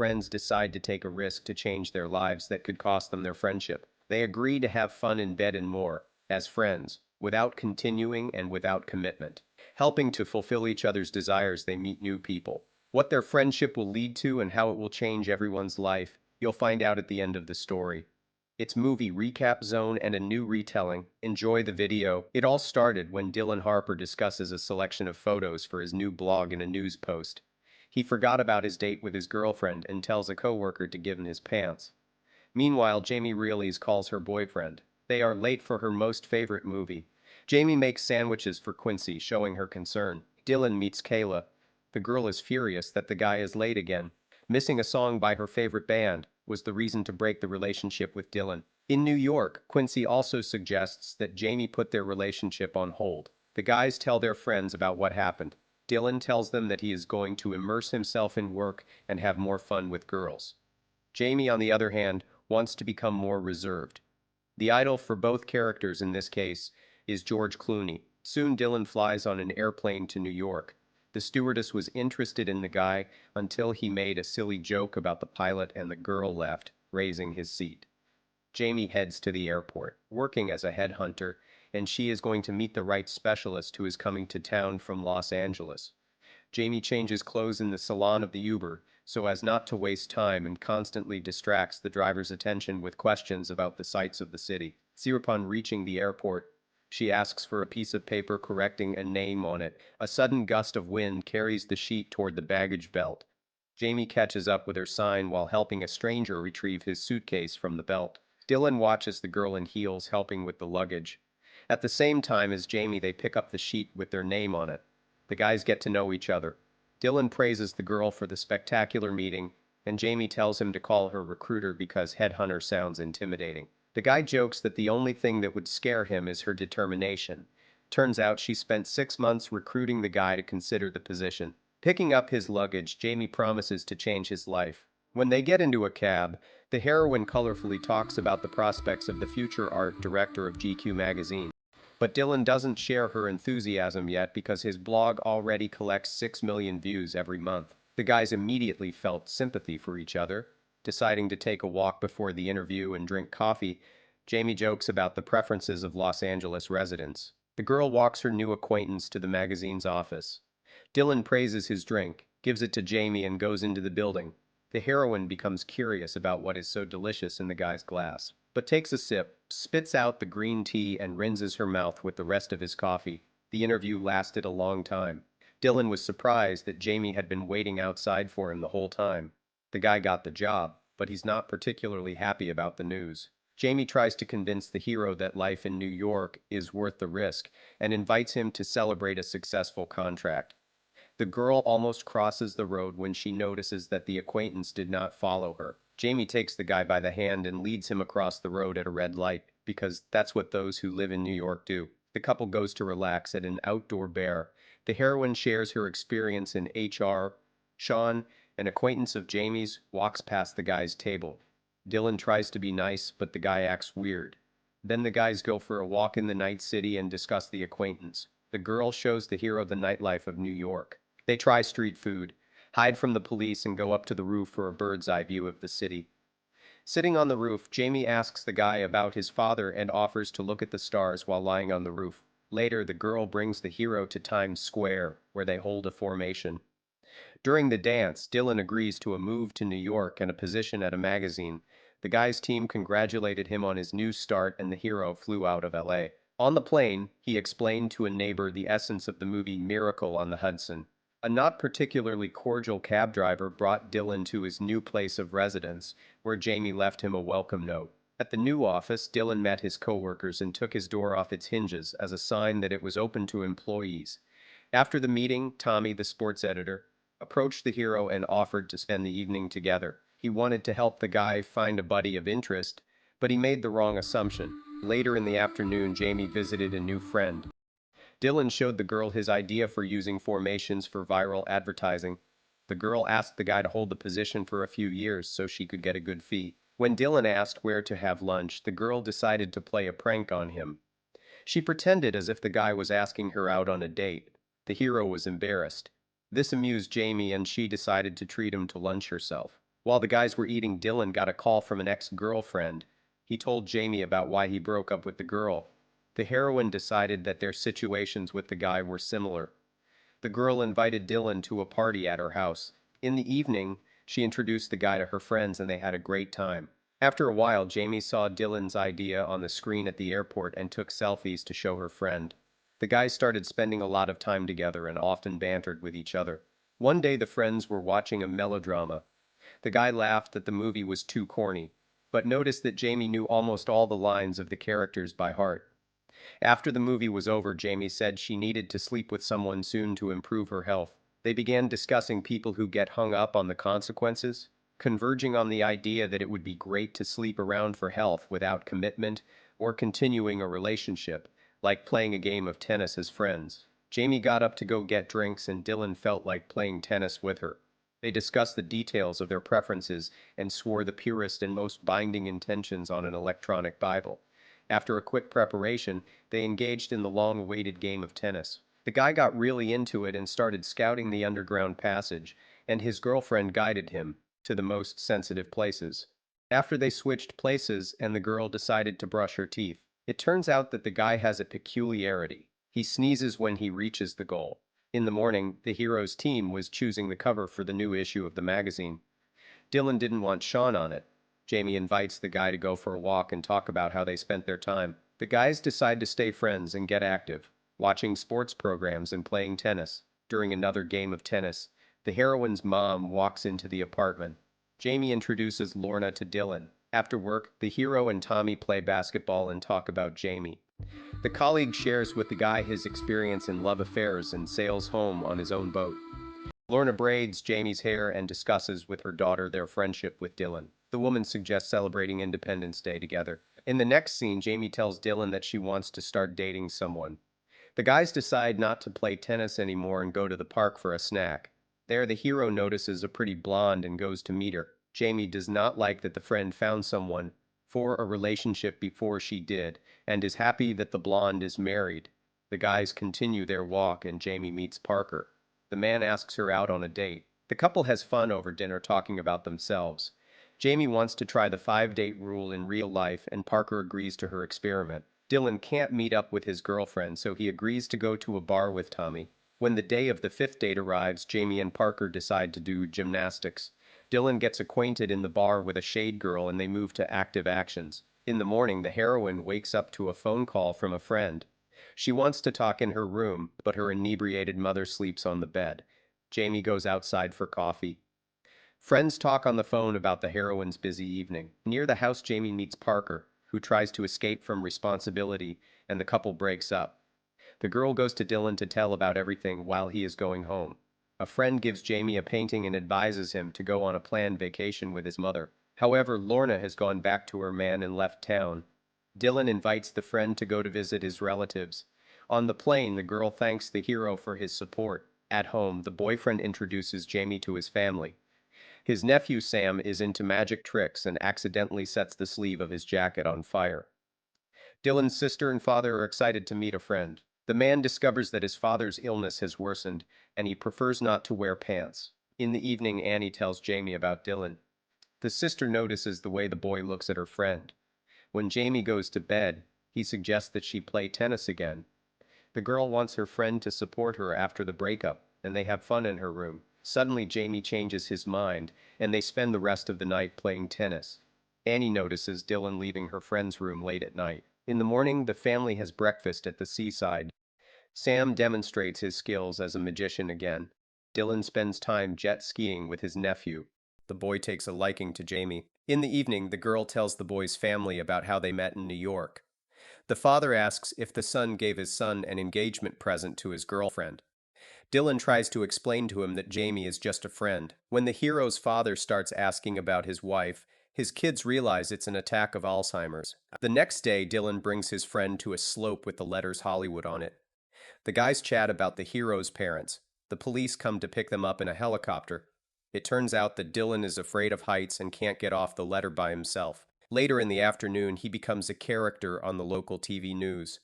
friends decide to take a risk to change their lives that could cost them their friendship. They agree to have fun in bed and more, as friends, without continuing and without commitment. Helping to fulfill each other's desires, they meet new people. What their friendship will lead to and how it will change everyone's life, you'll find out at the end of the story. It's movie recap zone and a new retelling. Enjoy the video. It all started when Dylan Harper discusses a selection of photos for his new blog in a news post. He forgot about his date with his girlfriend and tells a coworker to give him his pants. Meanwhile, Jamie Reilly's calls her boyfriend. They are late for her most favorite movie. Jamie makes sandwiches for Quincy, showing her concern. Dylan meets Kayla. The girl is furious that the guy is late again. Missing a song by her favorite band was the reason to break the relationship with Dylan. In New York, Quincy also suggests that Jamie put their relationship on hold. The guys tell their friends about what happened. Dylan tells them that he is going to immerse himself in work and have more fun with girls. Jamie, on the other hand, wants to become more reserved. The idol for both characters in this case is George Clooney. Soon Dylan flies on an airplane to New York. The stewardess was interested in the guy until he made a silly joke about the pilot and the girl left, raising his seat. Jamie heads to the airport, working as a headhunter, and she is going to meet the right specialist who is coming to town from Los Angeles. Jamie changes clothes in the salon of the Uber so as not to waste time and constantly distracts the driver's attention with questions about the sights of the city. Upon reaching the airport, she asks for a piece of paper correcting a name on it. A sudden gust of wind carries the sheet toward the baggage belt. Jamie catches up with her sign while helping a stranger retrieve his suitcase from the belt. Dylan watches the girl in heels helping with the luggage. At the same time as Jamie, they pick up the sheet with their name on it. The guys get to know each other. Dylan praises the girl for the spectacular meeting, and Jamie tells him to call her recruiter because headhunter sounds intimidating. The guy jokes that the only thing that would scare him is her determination. Turns out she spent 6 months recruiting the guy to consider the position. Picking up his luggage, Jamie promises to change his life. When they get into a cab, the heroine colorfully talks about the prospects of the future art director of GQ magazine. But Dylan doesn't share her enthusiasm yet because his blog already collects 6 million views every month. The guys immediately felt sympathy for each other. Deciding to take a walk before the interview and drink coffee, Jamie jokes about the preferences of Los Angeles residents. The girl walks her new acquaintance to the magazine's office. Dylan praises his drink, gives it to Jamie and goes into the building. The heroine becomes curious about what is so delicious in the guy's glass, but takes a sip, spits out the green tea and rinses her mouth with the rest of his coffee. The interview lasted a long time. Dylan was surprised that Jamie had been waiting outside for him the whole time. The guy got the job, but he's not particularly happy about the news. Jamie tries to convince the hero that life in New York is worth the risk and invites him to celebrate a successful contract. The girl almost crosses the road when she notices that the acquaintance did not follow her. Jamie takes the guy by the hand and leads him across the road at a red light, because that's what those who live in New York do. The couple goes to relax at an outdoor bar. The heroine shares her experience in HR. Sean, an acquaintance of Jamie's, walks past the guy's table. Dylan tries to be nice, but the guy acts weird. Then the guys go for a walk in the night city and discuss the acquaintance. The girl shows the hero the nightlife of New York. They try street food, hide from the police and go up to the roof for a bird's eye view of the city. Sitting on the roof, Jamie asks the guy about his father and offers to look at the stars while lying on the roof. Later, the girl brings the hero to Times Square, where they hold a formation. During the dance, Dylan agrees to a move to New York and a position at a magazine. The guy's team congratulated him on his new start and the hero flew out of LA. On the plane, he explained to a neighbor the essence of the movie Miracle on the Hudson. A not particularly cordial cab driver brought Dylan to his new place of residence, where Jamie left him a welcome note. At the new office, Dylan met his coworkers and took his door off its hinges as a sign that it was open to employees. After the meeting, Tommy, the sports editor, approached the hero and offered to spend the evening together. He wanted to help the guy find a buddy of interest, but he made the wrong assumption. Later in the afternoon, Jamie visited a new friend. Dylan showed the girl his idea for using formations for viral advertising. The girl asked the guy to hold the position for a few years so she could get a good fee. When Dylan asked where to have lunch, the girl decided to play a prank on him. She pretended as if the guy was asking her out on a date. The hero was embarrassed. This amused Jamie and she decided to treat him to lunch herself. While the guys were eating, Dylan got a call from an ex-girlfriend. He told Jamie about why he broke up with the girl. The heroine decided that their situations with the guy were similar. The girl invited Dylan to a party at her house. In the evening, she introduced the guy to her friends and they had a great time. After a while, Jamie saw Dylan's idea on the screen at the airport and took selfies to show her friend. The guys started spending a lot of time together and often bantered with each other. One day the friends were watching a melodrama. The guy laughed that the movie was too corny, but noticed that Jamie knew almost all the lines of the characters by heart. After the movie was over, Jamie said she needed to sleep with someone soon to improve her health. They began discussing people who get hung up on the consequences, converging on the idea that it would be great to sleep around for health without commitment or continuing a relationship, like playing a game of tennis as friends. Jamie got up to go get drinks and Dylan felt like playing tennis with her. They discussed the details of their preferences and swore the purest and most binding intentions on an electronic Bible. After a quick preparation, they engaged in the long-awaited game of tennis. The guy got really into it and started scouting the underground passage, and his girlfriend guided him to the most sensitive places. After they switched places and the girl decided to brush her teeth, it turns out that the guy has a peculiarity. He sneezes when he reaches the goal. In the morning, the hero's team was choosing the cover for the new issue of the magazine. Dylan didn't want Sean on it. Jamie invites the guy to go for a walk and talk about how they spent their time. The guys decide to stay friends and get active, watching sports programs and playing tennis. During another game of tennis, the heroine's mom walks into the apartment. Jamie introduces Lorna to Dylan. After work, the hero and Tommy play basketball and talk about Jamie. The colleague shares with the guy his experience in love affairs and sails home on his own boat. Lorna braids Jamie's hair and discusses with her daughter their friendship with Dylan. The woman suggests celebrating Independence Day together. In the next scene, Jamie tells Dylan that she wants to start dating someone. The guys decide not to play tennis anymore and go to the park for a snack. There, the hero notices a pretty blonde and goes to meet her. Jamie does not like that the friend found someone for a relationship before she did, and is happy that the blonde is married. The guys continue their walk and Jamie meets Parker. The man asks her out on a date. The couple has fun over dinner talking about themselves. Jamie wants to try the 5-date rule in real life and Parker agrees to her experiment. Dylan can't meet up with his girlfriend, so he agrees to go to a bar with Tommy. When the day of the 5th date arrives, Jamie and Parker decide to do gymnastics. Dylan gets acquainted in the bar with a shade girl and they move to active actions. In the morning, the heroine wakes up to a phone call from a friend. She wants to talk in her room, but her inebriated mother sleeps on the bed. Jamie goes outside for coffee. Friends talk on the phone about the heroine's busy evening. Near the house, Jamie meets Parker, who tries to escape from responsibility, and the couple breaks up. The girl goes to Dylan to tell about everything while he is going home. A friend gives Jamie a painting and advises him to go on a planned vacation with his mother. However, Lorna has gone back to her man and left town. Dylan invites the friend to go to visit his relatives. On the plane, the girl thanks the hero for his support. At home, the boyfriend introduces Jamie to his family. His nephew Sam is into magic tricks and accidentally sets the sleeve of his jacket on fire. Dylan's sister and father are excited to meet a friend. The man discovers that his father's illness has worsened and he prefers not to wear pants. In the evening, Annie tells Jamie about Dylan. The sister notices the way the boy looks at her friend. When Jamie goes to bed, he suggests that she play tennis again. The girl wants her friend to support her after the breakup, and they have fun in her room. Suddenly, Jamie changes his mind, and they spend the rest of the night playing tennis. Annie notices Dylan leaving her friend's room late at night. In the morning, the family has breakfast at the seaside. Sam demonstrates his skills as a magician again. Dylan spends time jet skiing with his nephew. The boy takes a liking to Jamie. In the evening, the girl tells the boy's family about how they met in New York. The father asks if the son gave his son an engagement present to his girlfriend. Dylan tries to explain to him that Jamie is just a friend. When the hero's father starts asking about his wife, his kids realize it's an attack of Alzheimer's. The next day, Dylan brings his friend to a slope with the letters Hollywood on it. The guys chat about the hero's parents. The police come to pick them up in a helicopter. It turns out that Dylan is afraid of heights and can't get off the letter by himself. Later in the afternoon, he becomes a character on the local TV news.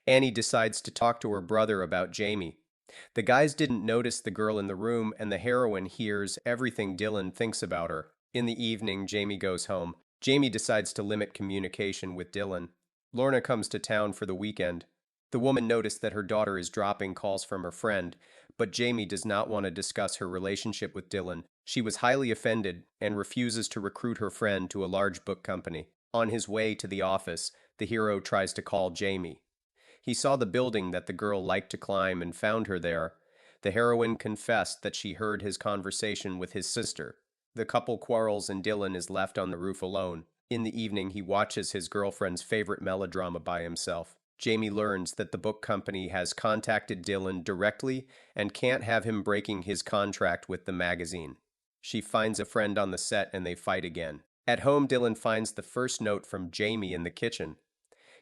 Annie decides to talk to her brother about Jamie. The guys didn't notice the girl in the room, and the heroine hears everything Dylan thinks about her. In the evening, Jamie goes home. Jamie decides to limit communication with Dylan. Lorna comes to town for the weekend. The woman noticed that her daughter is dropping calls from her friend, but Jamie does not want to discuss her relationship with Dylan. She was highly offended and refuses to recruit her friend to a large book company. On his way to the office, the hero tries to call Jamie. He saw the building that the girl liked to climb and found her there. The heroine confessed that she heard his conversation with his sister. The couple quarrels and Dylan is left on the roof alone. In the evening, he watches his girlfriend's favorite melodrama by himself. Jamie learns that the book company has contacted Dylan directly and can't have him breaking his contract with the magazine. She finds a friend on the set and they fight again. At home, Dylan finds the first note from Jamie in the kitchen.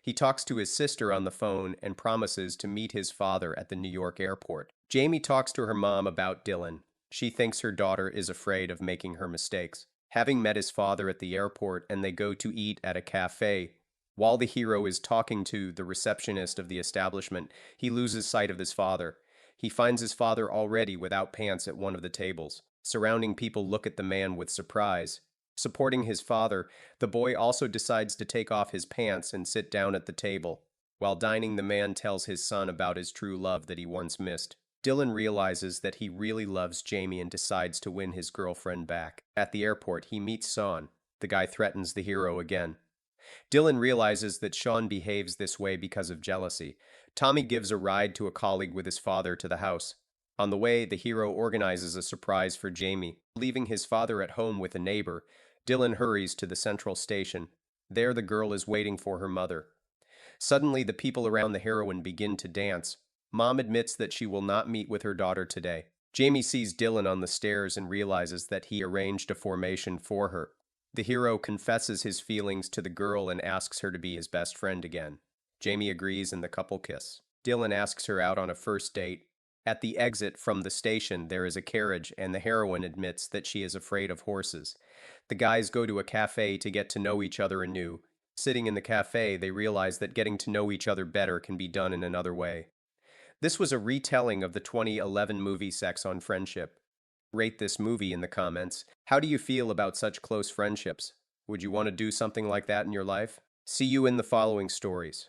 He talks to his sister on the phone and promises to meet his father at the New York airport. Jamie talks to her mom about Dylan. She thinks her daughter is afraid of making her mistakes. Having met his father at the airport and they go to eat at a cafe, while the hero is talking to the receptionist of the establishment, he loses sight of his father. He finds his father already without pants at one of the tables. Surrounding people look at the man with surprise. Supporting his father, the boy also decides to take off his pants and sit down at the table. While dining, the man tells his son about his true love that he once missed. Dylan realizes that he really loves Jamie and decides to win his girlfriend back. At the airport, he meets Son. The guy threatens the hero again. Dylan realizes that Sean behaves this way because of jealousy. Tommy gives a ride to a colleague with his father to the house. On the way, the hero organizes a surprise for Jamie. Leaving his father at home with a neighbor, Dylan hurries to the central station. There, the girl is waiting for her mother. Suddenly, the people around the heroine begin to dance. Mom admits that she will not meet with her daughter today. Jamie sees Dylan on the stairs and realizes that he arranged a formation for her. The hero confesses his feelings to the girl and asks her to be his best friend again. Jamie agrees and the couple kiss. Dylan asks her out on a first date. At the exit from the station, there is a carriage and the heroine admits that she is afraid of horses. The guys go to a cafe to get to know each other anew. Sitting in the cafe, they realize that getting to know each other better can be done in another way. This was a retelling of the 2011 movie Sex on Friendship. Rate this movie in the comments. How do you feel about such close friendships? Would you want to do something like that in your life? See you in the following stories.